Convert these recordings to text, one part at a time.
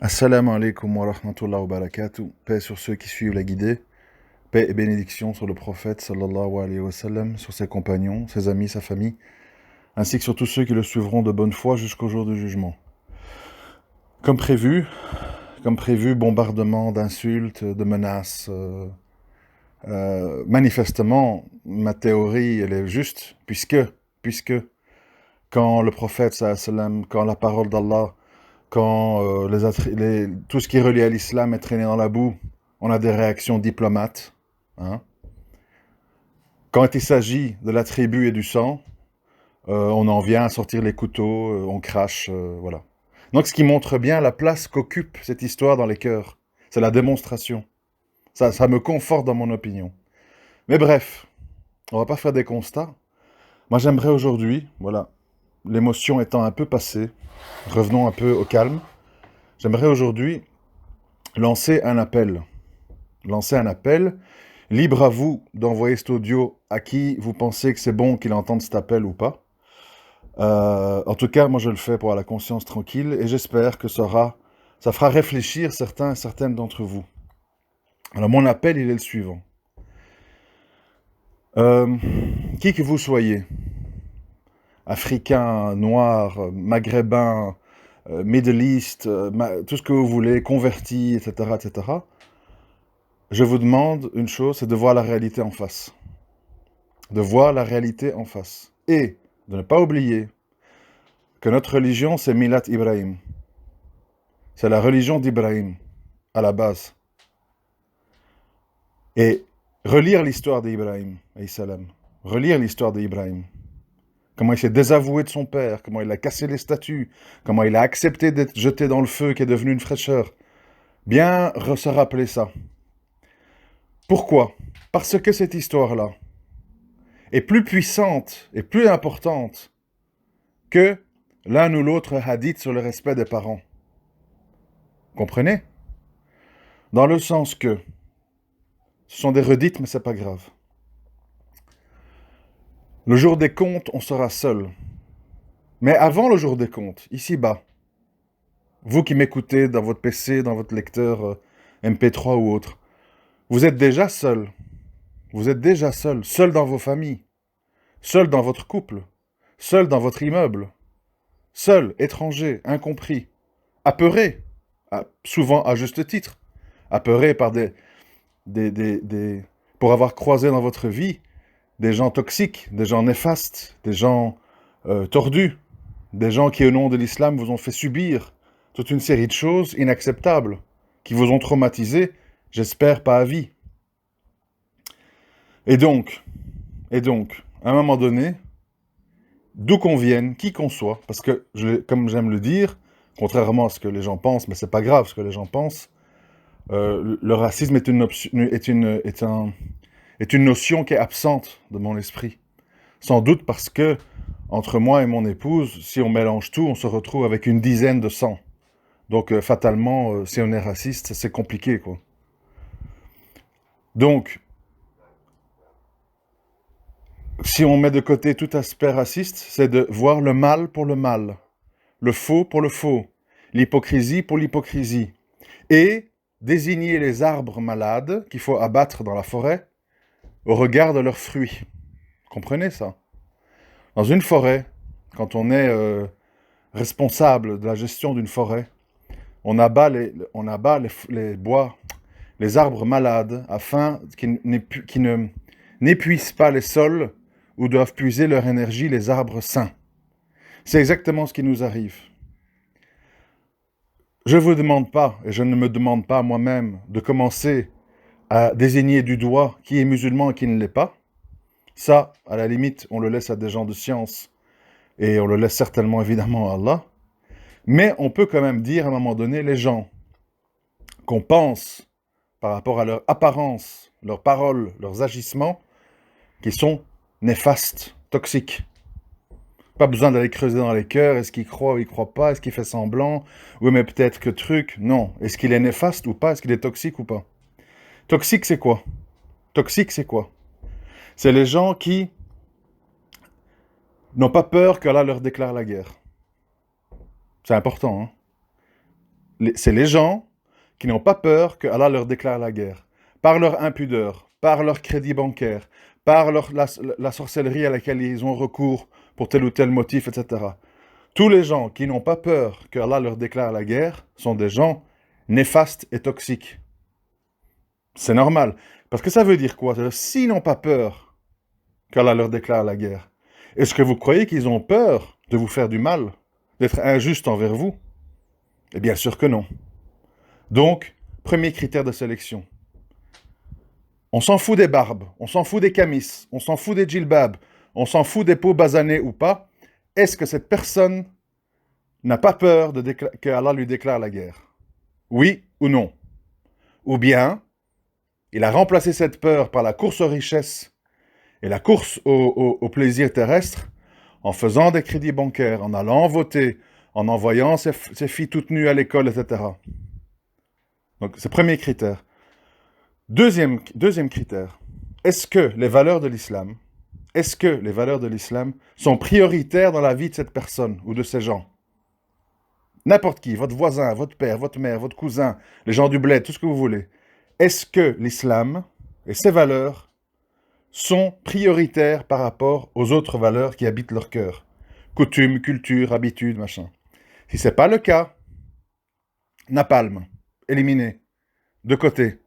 Assalamu alaikum wa rahmatullahi wa barakatuh. Paix sur ceux qui suivent la guidée. Paix et bénédiction sur le prophète sallallahu alayhi wa sallam, sur ses compagnons, ses amis, sa famille, ainsi que sur tous ceux qui le suivront de bonne foi jusqu'au jour du jugement. Comme prévu, bombardement d'insultes, de menaces. Manifestement, ma théorie, elle est juste, puisque quand le prophète sallallahu alayhi wa sallam, quand la parole d'Allah, quand tout ce qui est relié à l'islam est traîné dans la boue, on a des réactions diplomates. Hein. Quand il s'agit de la tribu et du sang, on en vient à sortir les couteaux, on crache, voilà. Donc ce qui montre bien la place qu'occupe cette histoire dans les cœurs, c'est la démonstration. Ça me conforte dans mon opinion. Mais bref, on va pas faire des constats. Moi j'aimerais aujourd'hui, voilà, l'émotion étant un peu passée, revenons un peu au calme. J'aimerais aujourd'hui lancer un appel. Libre à vous d'envoyer cet audio à qui vous pensez que c'est bon qu'il entende cet appel ou pas. En tout cas, moi je le fais pour avoir la conscience tranquille et j'espère que ça fera réfléchir certains et certaines d'entre vous. Alors mon appel, il est le suivant. Qui que vous soyez, africain, noir, maghrébin, Middle East, tout ce que vous voulez, converti, etc., etc., je vous demande une chose, c'est de voir la réalité en face. De voir la réalité en face. Et de ne pas oublier que notre religion, c'est Milat Ibrahim. C'est la religion d'Ibrahim, à la base. Et relire l'histoire d'Ibrahim, relire l'histoire d'Ibrahim. Comment il s'est désavoué de son père, comment il a cassé les statues, comment il a accepté d'être jeté dans le feu qui est devenu une fraîcheur. Bien se rappeler ça. Pourquoi ? Parce que cette histoire-là est plus puissante et plus importante que l'un ou l'autre hadith sur le respect des parents. Comprenez ? Dans le sens que ce sont des redites, mais c'est pas grave. Le jour des comptes, on sera seul. Mais avant le jour des comptes, ici-bas, vous qui m'écoutez dans votre PC, dans votre lecteur MP3 ou autre, vous êtes déjà seul. Vous êtes déjà seul dans vos familles, seul dans votre couple, seul dans votre immeuble, seul, étranger, incompris, apeuré, souvent à juste titre, apeuré par pour avoir croisé dans votre vie des gens toxiques, des gens néfastes, des gens tordus, des gens qui, au nom de l'islam, vous ont fait subir toute une série de choses inacceptables, qui vous ont traumatisé, j'espère pas à vie. Et donc, à un moment donné, d'où qu'on vienne, qui qu'on soit, parce que, comme j'aime le dire, contrairement à ce que les gens pensent, mais c'est pas grave ce que les gens pensent, le racisme est une notion qui est absente de mon esprit. Sans doute parce que, entre moi et mon épouse, si on mélange tout, on se retrouve avec une dizaine de sangs. Donc, fatalement, si on est raciste, c'est compliqué, quoi. Donc, si on met de côté tout aspect raciste, c'est de voir le mal pour le mal, le faux pour le faux, l'hypocrisie pour l'hypocrisie, et désigner les arbres malades qu'il faut abattre dans la forêt au regard de leurs fruits. Comprenez ça ? Dans une forêt, quand on est responsable de la gestion d'une forêt, on abat les bois, les arbres malades, afin qu'ils n'épuisent pas les sols où doivent puiser leur énergie les arbres sains. C'est exactement ce qui nous arrive. Je ne vous demande pas, et je ne me demande pas moi-même, de commencer à désigner du doigt qui est musulman et qui ne l'est pas. Ça, à la limite, on le laisse à des gens de science, et on le laisse certainement évidemment à Allah. Mais on peut quand même dire à un moment donné, les gens qu'on pense par rapport à leur apparence, leurs paroles, leurs agissements, qui sont néfastes, toxiques. Pas besoin d'aller creuser dans les cœurs, est-ce qu'il croit ou il croit pas, est-ce qu'il fait semblant, oui mais peut-être que truc, non. Est-ce qu'il est néfaste ou pas, est-ce qu'il est toxique ou pas? Toxique c'est quoi? Toxique c'est quoi? C'est les gens qui n'ont pas peur qu'Allah leur déclare la guerre. C'est important, hein? C'est les gens qui n'ont pas peur que Allah leur déclare la guerre. Par leur impudeur, par leur crédit bancaire, par la sorcellerie à laquelle ils ont recours pour tel ou tel motif, etc. Tous les gens qui n'ont pas peur que Allah leur déclare la guerre sont des gens néfastes et toxiques. C'est normal. Parce que ça veut dire quoi? C'est-à-dire, s'ils n'ont pas peur qu'Allah leur déclare la guerre, est-ce que vous croyez qu'ils ont peur de vous faire du mal, d'être injustes envers vous? Eh bien sûr que non. Donc, premier critère de sélection. On s'en fout des barbes, on s'en fout des camis, on s'en fout des djilbabs, on s'en fout des peaux basanées ou pas. Est-ce que cette personne n'a pas peur que Allah lui déclare la guerre? Oui ou non? Ou bien, il a remplacé cette peur par la course aux richesses et la course au plaisir terrestre en faisant des crédits bancaires, en allant voter, en envoyant ses filles toutes nues à l'école, etc. Donc, c'est le premier critère. Deuxième critère. Est-ce que les valeurs de l'islam sont prioritaires dans la vie de cette personne ou de ces gens? N'importe qui, votre voisin, votre père, votre mère, votre cousin, les gens du bled, tout ce que vous voulez. Est-ce que l'islam et ses valeurs sont prioritaires par rapport aux autres valeurs qui habitent leur cœur? Coutumes, culture, habitudes, machin. Si ce n'est pas le cas, napalm, éliminé, de côté.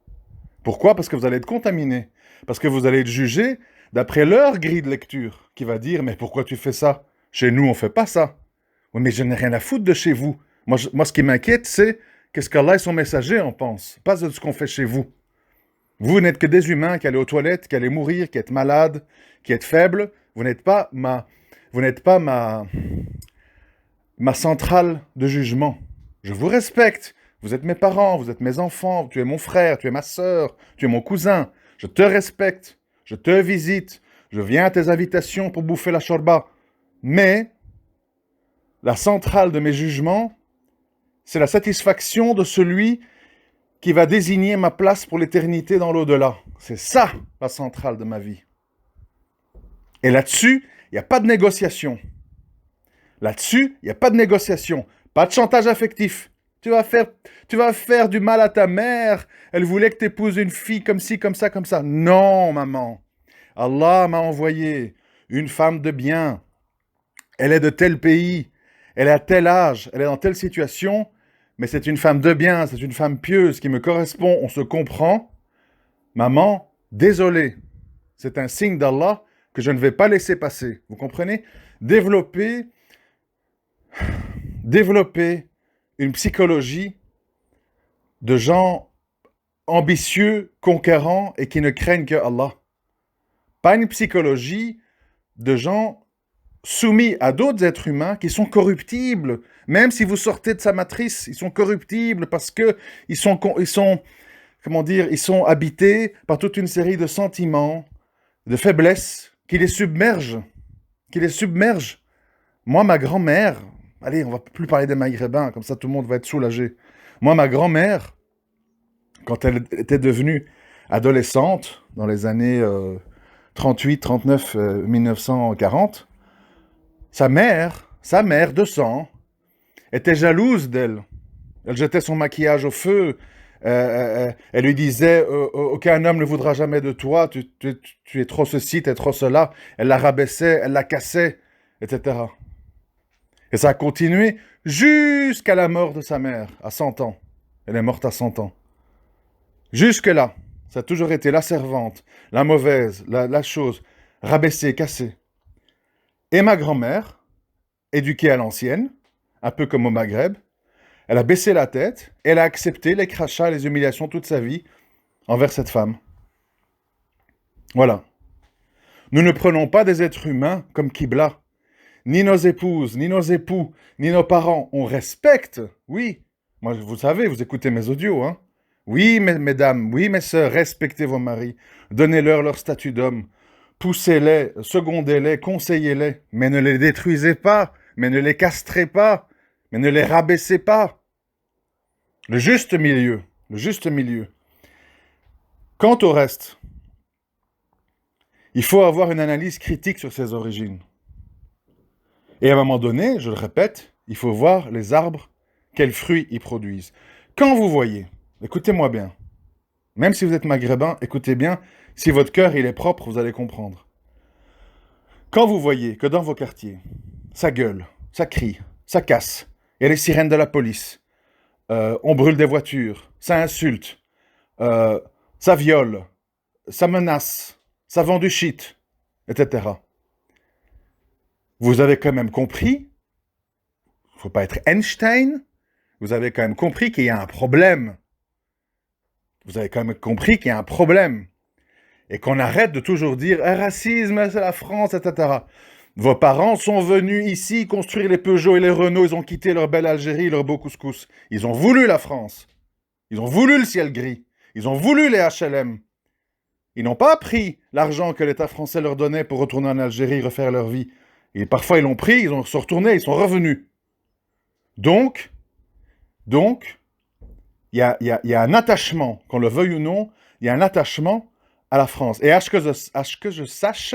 Pourquoi? Parce que vous allez être contaminé. Parce que vous allez être jugé d'après leur grille de lecture, qui va dire « Mais pourquoi tu fais ça? Chez nous, on ne fait pas ça. » Oui, mais je n'ai rien à foutre de chez vous. Moi, ce qui m'inquiète, c'est qu'est-ce qu'Allah et son messager en pensent, pas de ce qu'on fait chez vous. Vous n'êtes que des humains qui allez aux toilettes, qui allez mourir, qui êtes malades, qui êtes faibles. Vous n'êtes pas ma centrale de jugement. Je vous respecte. Vous êtes mes parents, vous êtes mes enfants, tu es mon frère, tu es ma sœur, tu es mon cousin. Je te respecte, je te visite, je viens à tes invitations pour bouffer la shorba. Mais la centrale de mes jugements, c'est la satisfaction de celui qui va désigner ma place pour l'éternité dans l'au-delà. C'est ça, la centrale de ma vie. Et là-dessus, il n'y a pas de négociation. Là-dessus, il n'y a pas de négociation. Pas de chantage affectif. Tu vas faire du mal à ta mère. Elle voulait que tu épouses une fille comme ci, comme ça, comme ça. Non, maman. Allah m'a envoyé une femme de bien. Elle est de tel pays. Elle est à tel âge. Elle est dans telle situation. Mais c'est une femme de bien. C'est une femme pieuse qui me correspond. On se comprend. Maman, désolé. C'est un signe d'Allah que je ne vais pas laisser passer. Vous comprenez? Développer une psychologie de gens ambitieux, conquérants et qui ne craignent que Allah. Pas une psychologie de gens soumis à d'autres êtres humains qui sont corruptibles. Même si vous sortez de sa matrice, ils sont corruptibles parce que ils sont habités par toute une série de sentiments, de faiblesses qui les submergent. Moi, ma grand-mère, allez, on va plus parler des Maghrébins, comme ça tout le monde va être soulagé. Moi, ma grand-mère, quand elle était devenue adolescente, dans les années 38, 39, 1940, sa mère de sang, était jalouse d'elle. Elle jetait son maquillage au feu. Elle lui disait aucun homme ne voudra jamais de toi, tu es trop ceci, tu es trop cela. Elle la rabaissait, elle la cassait, etc. Et ça a continué jusqu'à la mort de sa mère, à 100 ans. Elle est morte à 100 ans. Jusque-là, ça a toujours été la servante, la mauvaise, la chose, rabaissée, cassée. Et ma grand-mère, éduquée à l'ancienne, un peu comme au Maghreb, elle a baissé la tête, elle a accepté les crachats, les humiliations toute sa vie envers cette femme. Voilà. Nous ne prenons pas des êtres humains comme Qibla. Ni nos épouses, ni nos époux, ni nos parents. On respecte, oui. Moi, vous savez, vous écoutez mes audios, hein. Oui, mesdames, oui, mes sœurs, respectez vos maris. Donnez-leur leur statut d'homme. Poussez-les, secondez-les, conseillez-les. Mais ne les détruisez pas, mais ne les castrez pas, mais ne les rabaissez pas. Le juste milieu. Quant au reste, il faut avoir une analyse critique sur ses origines. Et à un moment donné, je le répète, il faut voir les arbres quels fruits ils produisent. Quand vous voyez, écoutez-moi bien, même si vous êtes maghrébin, écoutez bien, si votre cœur il est propre, vous allez comprendre. Quand vous voyez que dans vos quartiers, ça gueule, ça crie, ça casse, il y a les sirènes de la police, on brûle des voitures, ça insulte, euh, ça viole, ça menace, ça vend du shit, etc. Vous avez quand même compris, il ne faut pas être Einstein, vous avez quand même compris qu'il y a un problème. Vous avez quand même compris qu'il y a un problème. Et qu'on arrête de toujours dire « racisme, c'est la France, etc. » Vos parents sont venus ici construire les Peugeot et les Renault, ils ont quitté leur belle Algérie, leur beau couscous. Ils ont voulu la France. Ils ont voulu le ciel gris. Ils ont voulu les HLM. Ils n'ont pas pris l'argent que l'État français leur donnait pour retourner en Algérie, refaire leur vie. Et parfois, ils l'ont pris, ils sont retournés, ils sont revenus. Donc, il y a un attachement, qu'on le veuille ou non, il y a un attachement à la France. Et à ce que je sache,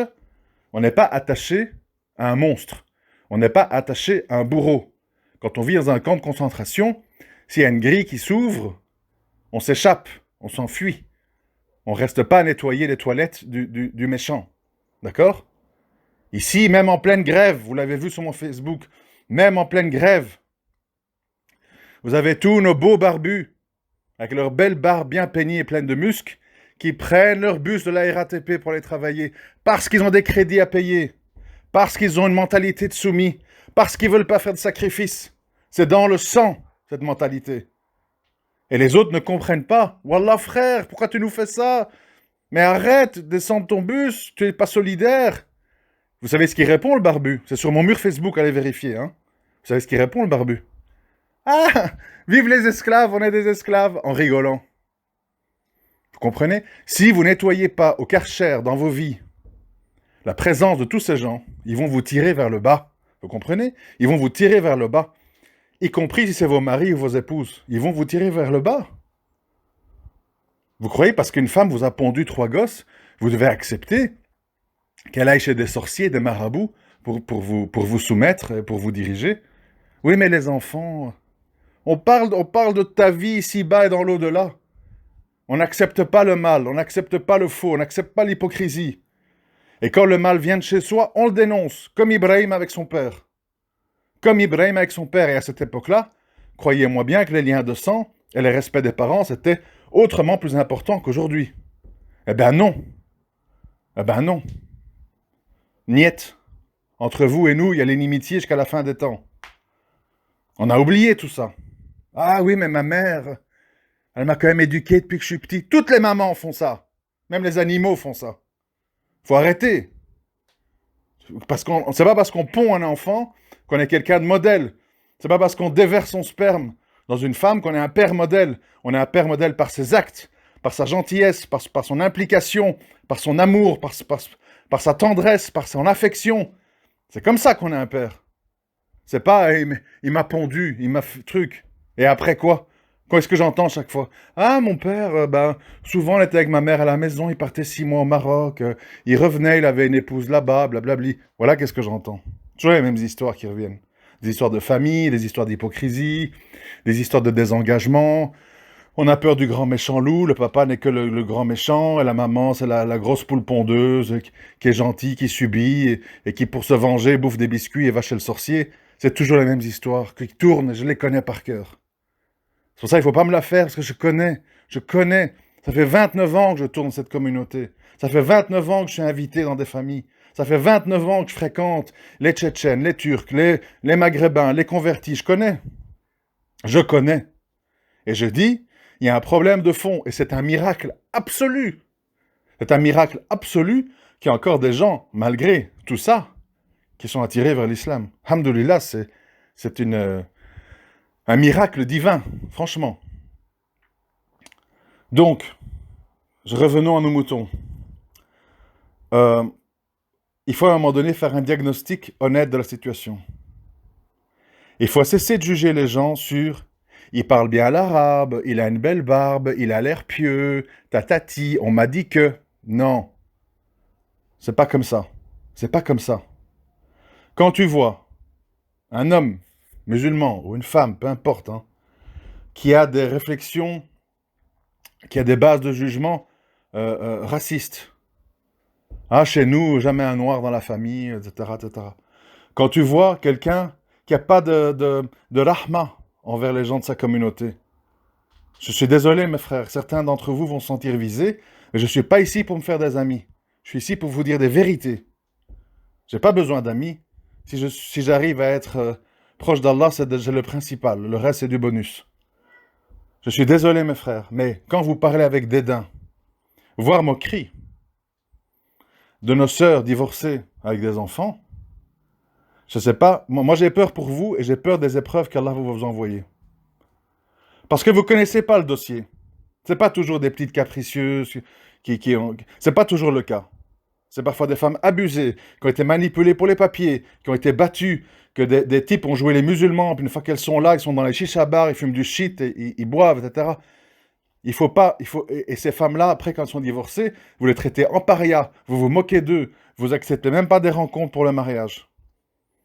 on n'est pas attaché à un monstre. On n'est pas attaché à un bourreau. Quand on vit dans un camp de concentration, s'il y a une grille qui s'ouvre, on s'échappe, on s'enfuit. On ne reste pas à nettoyer les toilettes du méchant. D'accord? Ici, même en pleine grève, vous l'avez vu sur mon Facebook, même en pleine grève, vous avez tous nos beaux barbus, avec leurs belles barbes bien peignées et pleines de muscles, qui prennent leur bus de la RATP pour aller travailler, parce qu'ils ont des crédits à payer, parce qu'ils ont une mentalité de soumis, parce qu'ils ne veulent pas faire de sacrifices. C'est dans le sang, cette mentalité. Et les autres ne comprennent pas. Wallah frère, pourquoi tu nous fais ça? Mais arrête, descends de ton bus, tu n'es pas solidaire. Vous savez ce qu'il répond, le barbu? C'est sur mon mur Facebook, allez vérifier. Hein. Vous savez ce qu'il répond, le barbu? Ah, vive les esclaves, on est des esclaves, en rigolant. Vous comprenez? Si vous nettoyez pas au Karcher dans vos vies la présence de tous ces gens, ils vont vous tirer vers le bas. Vous comprenez? Ils vont vous tirer vers le bas. Y compris si c'est vos maris ou vos épouses. Ils vont vous tirer vers le bas. Vous croyez parce qu'une femme vous a pondu 3 gosses, vous devez accepter qu'elle aille chez des sorciers, des marabouts, pour vous soumettre, pour vous diriger? Oui, mais les enfants, on parle de ta vie ici-bas et dans l'au-delà. On n'accepte pas le mal, on n'accepte pas le faux, on n'accepte pas l'hypocrisie. Et quand le mal vient de chez soi, on le dénonce, comme Ibrahim avec son père. Comme Ibrahim avec son père. Et à cette époque-là, croyez-moi bien que les liens de sang et le respect des parents, c'était autrement plus important qu'aujourd'hui. Eh ben non. Eh ben non. Niet. Entre vous et nous, il y a l'inimitié jusqu'à la fin des temps. On a oublié tout ça. Ah oui, mais ma mère, elle m'a quand même éduqué depuis que je suis petit. Toutes les mamans font ça. Même les animaux font ça. Faut arrêter. C'est pas parce qu'on pond un enfant qu'on est quelqu'un de modèle. C'est pas parce qu'on déverse son sperme dans une femme qu'on est un père modèle. On est un père modèle par ses actes, par sa gentillesse, par son implication, par son amour, par sa tendresse, par son affection. C'est comme ça qu'on est un père. C'est pas, il m'a pondu, il m'a fait truc. Et après quoi? Qu'est-ce que j'entends chaque fois? Ah, mon père, souvent il était avec ma mère à la maison, il partait 6 mois au Maroc, il revenait, il avait une épouse là-bas, blablabli. Voilà qu'est-ce que j'entends. Toujours les mêmes histoires qui reviennent. Des histoires de famille, des histoires d'hypocrisie, des histoires de désengagement. On a peur du grand méchant loup, le papa n'est que le grand méchant, et la maman c'est la grosse poule pondeuse, qui est gentille, qui subit, et qui pour se venger bouffe des biscuits et va chez le sorcier. C'est toujours les mêmes histoires qui tournent, je les connais par cœur. C'est pour ça qu'il ne faut pas me la faire, parce que je connais. Ça fait 29 ans que je tourne cette communauté. Ça fait 29 ans que je suis invité dans des familles. Ça fait 29 ans que je fréquente les Tchétchènes, les Turcs, les Maghrébins, les convertis. Je connais. Je connais. Et je dis, il y a un problème de fond, et c'est un miracle absolu. C'est un miracle absolu qu'il y a encore des gens, malgré tout ça, qui sont attirés vers l'islam. Alhamdoulilah, c'est un miracle divin, franchement. Donc, revenons à nos moutons. Il faut à un moment donné faire un diagnostic honnête de la situation. Il faut cesser de juger les gens sur « il parle bien l'arabe, il a une belle barbe, il a l'air pieux, tatati, on m'a dit que... » Non, c'est pas comme ça. C'est pas comme ça. Quand tu vois un homme musulman ou une femme, peu importe, hein, qui a des réflexions, qui a des bases de jugement racistes. Ah, chez nous, jamais un noir dans la famille, etc., etc. Quand tu vois quelqu'un qui n'a pas de rahma envers les gens de sa communauté, je suis désolé, mes frères, certains d'entre vous vont se sentir visés, mais je ne suis pas ici pour me faire des amis. Je suis ici pour vous dire des vérités. Je n'ai pas besoin d'amis. Si j'arrive à être proche d'Allah, c'est déjà le principal. Le reste, c'est du bonus. Je suis désolé, mes frères, mais quand vous parlez avec dédain, voire moquerie, de nos sœurs divorcées avec des enfants, je ne sais pas, moi j'ai peur pour vous et j'ai peur des épreuves qu'Allah va vous envoyer. Parce que vous ne connaissez pas le dossier. Ce n'est pas toujours des petites capricieuses c'est pas toujours le cas. C'est parfois des femmes abusées, qui ont été manipulées pour les papiers, qui ont été battues, que des types ont joué les musulmans, puis une fois qu'elles sont là, ils sont dans les chicha bars, ils fument du shit, et ils boivent, etc. Et ces femmes-là, après, quand elles sont divorcées, vous les traitez en paria, vous vous moquez d'eux, vous acceptez même pas des rencontres pour le mariage.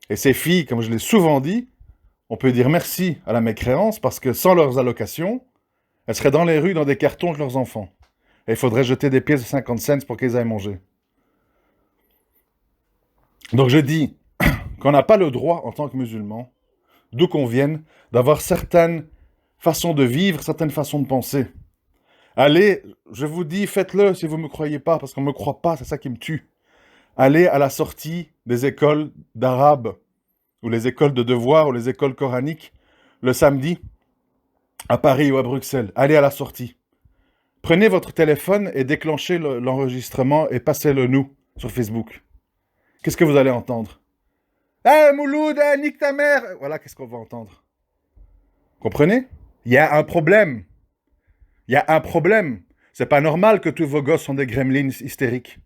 Et ces filles, comme je l'ai souvent dit, on peut dire merci à la mécréance, parce que sans leurs allocations, elles seraient dans les rues, dans des cartons avec leurs enfants. Et il faudrait jeter des pièces de 50 cents pour qu'ils aillent manger. Donc je dis qu'on n'a pas le droit, en tant que musulman, d'où qu'on vienne, d'avoir certaines façons de vivre, certaines façons de penser. Allez, je vous dis, faites-le si vous ne me croyez pas, parce qu'on ne me croit pas, c'est ça qui me tue. Allez à la sortie des écoles d'arabe, ou les écoles de devoirs, ou les écoles coraniques, le samedi, à Paris ou à Bruxelles. Allez à la sortie. Prenez votre téléphone et déclenchez l'enregistrement et passez-le nous sur Facebook. Qu'est-ce que vous allez entendre? Eh, Mouloud, nique ta mère! Voilà, qu'est-ce qu'on va entendre. Comprenez? Il y a un problème. Il y a un problème. C'est pas normal que tous vos gosses sont des gremlins hystériques.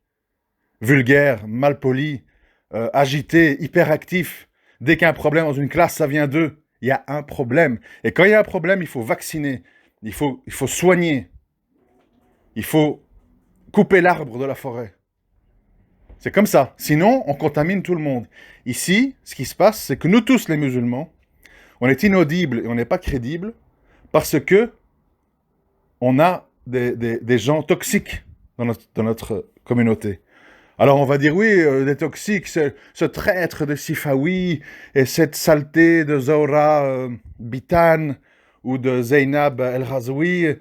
Vulgaires, malpolis, agités, hyperactifs. Dès qu'il y a un problème dans une classe, ça vient d'eux. Il y a un problème. Et quand il y a un problème, il faut vacciner. Il faut soigner. Il faut couper l'arbre de la forêt. C'est comme ça. Sinon, on contamine tout le monde. Ici, ce qui se passe, c'est que nous tous, les musulmans, on est inaudibles et on n'est pas crédibles parce que on a des gens toxiques dans notre communauté. Alors on va dire, oui, des toxiques, ce traître de Sifawi et cette saleté de Zahra Bitan ou de Zainab El-Razoui.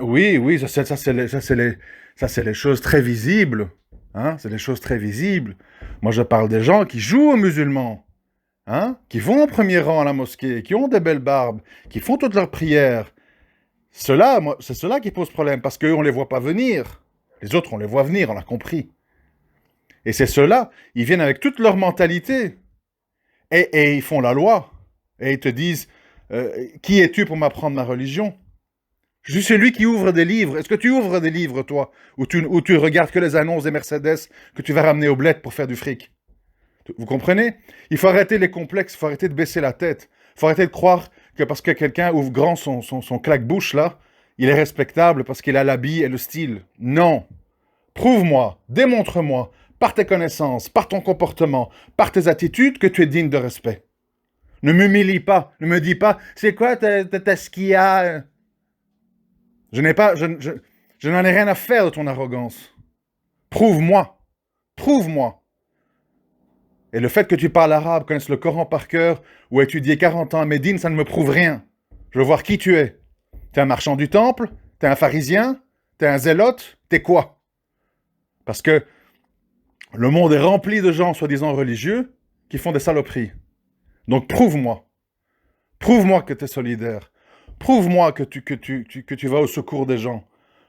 Oui, ça c'est les choses très visibles. Hein, c'est des choses très visibles. Moi, je parle des gens qui jouent aux musulmans, hein, qui vont au premier rang à la mosquée, qui ont des belles barbes, qui font toutes leurs prières. C'est cela qui pose problème, parce qu'eux, on ne les voit pas venir. Les autres, on les voit venir, on l'a compris. Et c'est ceux-là, ils viennent avec toute leur mentalité. Et ils font la loi. Et ils te disent, qui es-tu pour m'apprendre ma religion ? Je suis celui qui ouvre des livres. Est-ce que tu ouvres des livres, toi, où tu regardes que les annonces des Mercedes que tu vas ramener au bled pour faire du fric? Vous comprenez? Il faut arrêter les complexes, il faut arrêter de baisser la tête. Il faut arrêter de croire que parce que quelqu'un ouvre grand son claque-bouche, là, il est respectable parce qu'il a l'habit et le style. Non. Prouve-moi, démontre-moi, par tes connaissances, par ton comportement, par tes attitudes, que tu es digne de respect. Ne m'humilie pas, ne me dis pas, c'est quoi ta skia? Je n'en ai rien à faire de ton arrogance. Prouve-moi. Prouve-moi. Et le fait que tu parles arabe, connaisses le Coran par cœur, ou étudié 40 ans à Médine, ça ne me prouve rien. Je veux voir qui tu es. T'es un marchand du temple? T'es un pharisien? T'es un zélote? T'es quoi? Parce que le monde est rempli de gens soi-disant religieux qui font des saloperies. Donc prouve-moi. Prouve-moi que tu es solidaire. Prouve-moi que tu vas au secours des gens.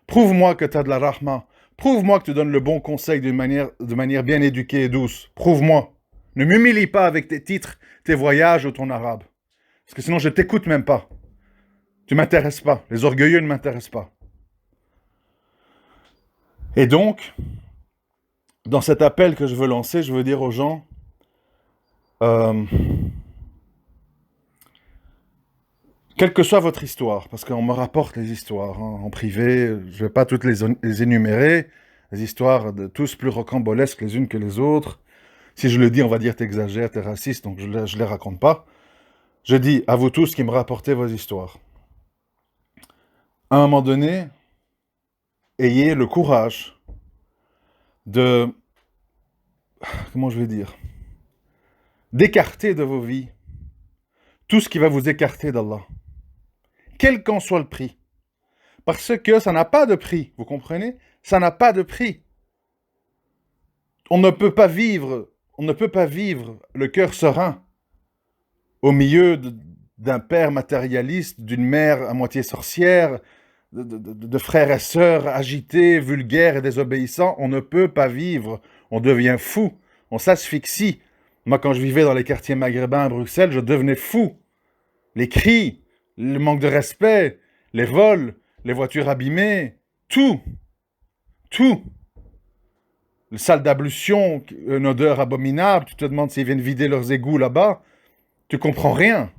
Prouve-moi que tu as de la rahma. Prouve-moi que tu donnes le bon conseil de manière bien éduquée et douce. Prouve-moi. Ne m'humilie pas avec tes titres, tes voyages ou ton arabe. Parce que sinon, je t'écoute même pas. Tu m'intéresses pas. Les orgueilleux ne m'intéressent pas. Et donc, dans cet appel que je veux lancer, je veux dire aux gens... quelle que soit votre histoire, parce qu'on me rapporte les histoires en privé, je ne vais pas toutes les énumérer, les histoires de tous plus rocambolesques les unes que les autres. Si je le dis, on va dire t'exagères, t'es raciste, donc je ne les raconte pas. Je dis à vous tous qui me rapportez vos histoires. À un moment donné, ayez le courage de, comment je vais dire, d'écarter de vos vies tout ce qui va vous écarter d'Allah, quel qu'en soit le prix. Parce que ça n'a pas de prix, vous comprenez? Ça n'a pas de prix. On ne peut pas vivre le cœur serein au milieu d'un père matérialiste, d'une mère à moitié sorcière, de frères et sœurs agités, vulgaires et désobéissants. On ne peut pas vivre. On devient fou. On s'asphyxie. Moi, quand je vivais dans les quartiers maghrébins à Bruxelles, je devenais fou. Les cris, le manque de respect, les vols, les voitures abîmées, tout. Tout. Le salle d'ablution, une odeur abominable. Tu te demandes s'ils viennent vider leurs égouts là-bas. Tu comprends rien.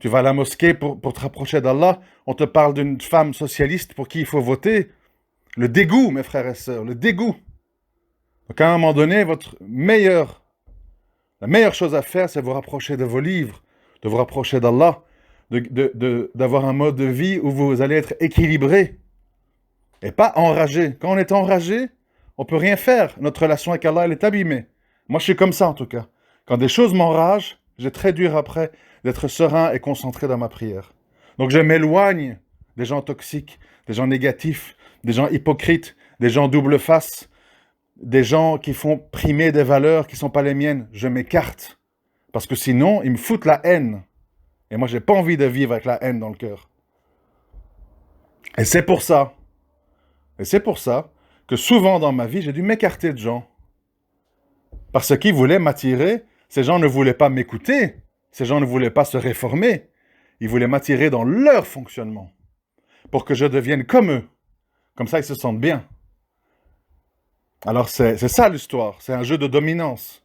Tu vas à la mosquée pour te rapprocher d'Allah, on te parle d'une femme socialiste pour qui il faut voter. Le dégoût, mes frères et sœurs, le dégoût. Donc à un moment donné, la meilleure chose à faire, c'est de vous rapprocher de vos livres, de vous rapprocher d'Allah, d'avoir un mode de vie où vous allez être équilibré et pas enragé. Quand on est enragé, on peut rien faire. Notre relation avec Allah, elle est abîmée. Moi, je suis comme ça en tout cas. Quand des choses m'enragent, j'ai très dur après d'être serein et concentré dans ma prière. Donc je m'éloigne des gens toxiques, des gens négatifs, des gens hypocrites, des gens double face, des gens qui font primer des valeurs qui ne sont pas les miennes. Je m'écarte. Parce que sinon, ils me foutent la haine. Et moi, je n'ai pas envie de vivre avec la haine dans le cœur. Et c'est pour ça que souvent dans ma vie, j'ai dû m'écarter de gens. Parce qu'ils voulaient m'attirer. Ces gens ne voulaient pas m'écouter. Ces gens ne voulaient pas se réformer. Ils voulaient m'attirer dans leur fonctionnement. Pour que je devienne comme eux. Comme ça, ils se sentent bien. Alors, c'est ça l'histoire. C'est un jeu de dominance.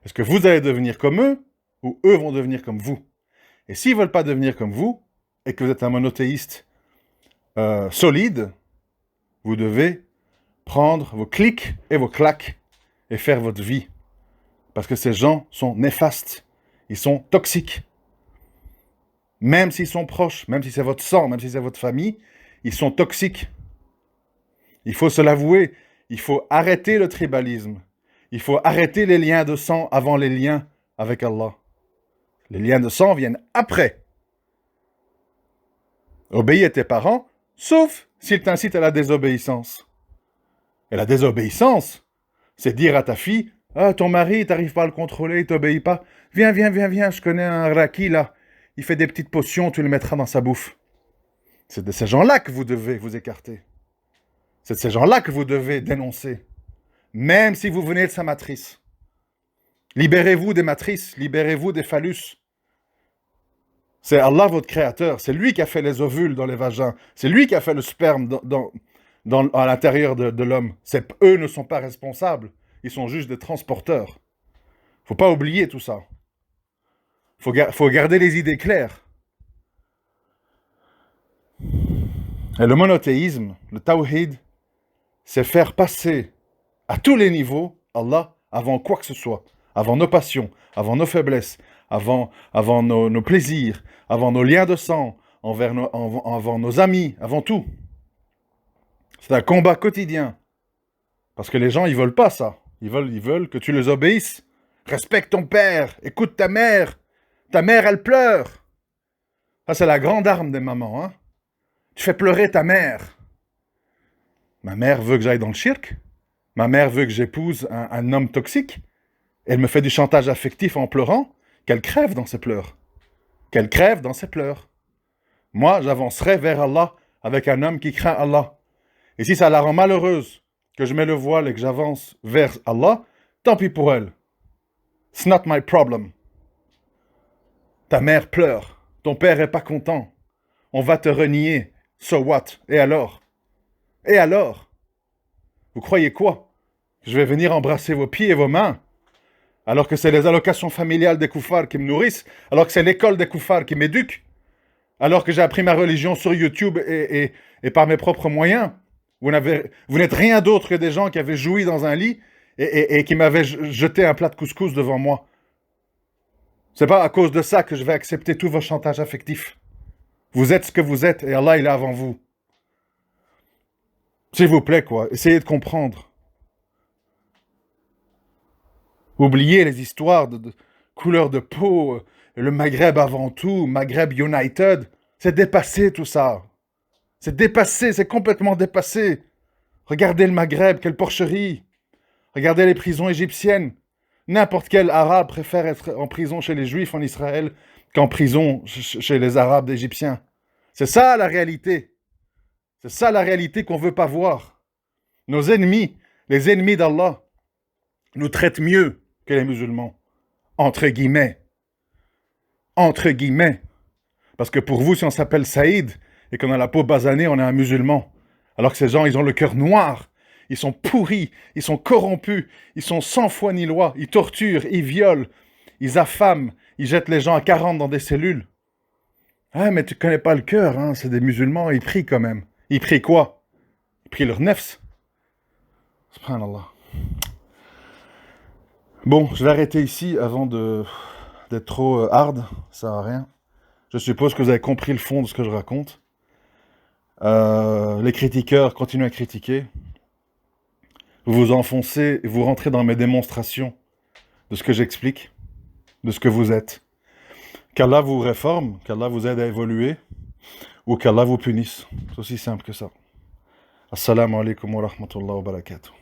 Est-ce que vous allez devenir comme eux ou eux vont devenir comme vous? Et s'ils ne veulent pas devenir comme vous et que vous êtes un monothéiste solide, vous devez prendre vos clics et vos claques et faire votre vie. Parce que ces gens sont néfastes. Ils sont toxiques. Même s'ils sont proches, même si c'est votre sang, même si c'est votre famille, ils sont toxiques. Il faut se l'avouer. Il faut arrêter le tribalisme. Il faut arrêter les liens de sang avant les liens avec Allah. Les liens de sang viennent après. Obéis à tes parents, sauf s'ils t'incitent à la désobéissance. Et la désobéissance, c'est dire à ta fille, « Ah, ton mari, t'arrives pas à le contrôler, il t'obéit pas. Viens, je connais un raki là. Il fait des petites potions, tu le mettras dans sa bouffe. » C'est de ces gens-là que vous devez vous écarter. C'est de ces gens-là que vous devez dénoncer. Même si vous venez de sa matrice. Libérez-vous des matrices, libérez-vous des phallus. C'est Allah votre créateur, c'est lui qui a fait les ovules dans les vagins, c'est lui qui a fait le sperme à l'intérieur de l'homme. Eux ne sont pas responsables, ils sont juste des transporteurs. Il ne faut pas oublier tout ça. Il faut garder les idées claires. Et le monothéisme, le tawhid, c'est faire passer à tous les niveaux Allah avant quoi que ce soit, avant nos passions, avant nos faiblesses, avant nos plaisirs, avant nos liens de sang, avant nos amis, avant tout. C'est un combat quotidien. Parce que les gens, ils veulent pas ça. Ils veulent que tu les obéisses. Respecte ton père, écoute ta mère. Ta mère, elle pleure. Ça, c'est la grande arme des mamans. Hein? Tu fais pleurer ta mère. Ma mère veut que j'aille dans le shirk. Ma mère veut que j'épouse un homme toxique. Elle me fait du chantage affectif en pleurant. Qu'elle crève dans ses pleurs. Qu'elle crève dans ses pleurs. Moi, j'avancerai vers Allah avec un homme qui craint Allah. Et si ça la rend malheureuse, que je mets le voile et que j'avance vers Allah, tant pis pour elle. It's not my problem. Ta mère pleure. Ton père est pas content. On va te renier. So what? Et alors? Et alors? Vous croyez quoi? Je vais venir embrasser vos pieds et vos mains? Alors que c'est les allocations familiales des koufars qui me nourrissent? Alors que c'est l'école des koufars qui m'éduque? Alors que j'ai appris ma religion sur YouTube et par mes propres moyens? Vous n'êtes rien d'autre que des gens qui avaient joui dans un lit et qui m'avaient jeté un plat de couscous devant moi. C'est pas à cause de ça que je vais accepter tous vos chantages affectifs. Vous êtes ce que vous êtes et Allah, il est avant vous. S'il vous plaît, quoi. Essayez de comprendre. Oubliez les histoires de couleur de peau, le Maghreb avant tout, Maghreb United. C'est dépassé tout ça. C'est dépassé, c'est complètement dépassé. Regardez le Maghreb, quelle porcherie. Regardez les prisons égyptiennes. N'importe quel arabe préfère être en prison chez les juifs en Israël qu'en prison chez les arabes égyptiens. C'est ça la réalité. C'est ça la réalité qu'on ne veut pas voir. Nos ennemis, les ennemis d'Allah, nous traitent mieux que les musulmans. Entre guillemets. Entre guillemets. Parce que pour vous, si on s'appelle Saïd et qu'on a la peau basanée, on est un musulman. Alors que ces gens, ils ont le cœur noir. Ils sont pourris, ils sont corrompus, ils sont sans foi ni loi, ils torturent, ils violent, ils affament, ils jettent les gens à 40 dans des cellules. Ah, mais tu connais pas le cœur, hein, c'est des musulmans, ils prient quand même. Ils prient quoi? Ils prient leur nefs. Subhanallah. Bon, je vais arrêter ici avant d'être trop hard, ça sert à rien. Je suppose que vous avez compris le fond de ce que je raconte. Les critiqueurs continuent à critiquer. Vous vous enfoncez et vous rentrez dans mes démonstrations de ce que j'explique, de ce que vous êtes. Qu'Allah vous réforme, qu'Allah vous aide à évoluer, ou qu'Allah vous punisse. C'est aussi simple que ça. Assalamu alaikum wa rahmatullahi wa barakatuh.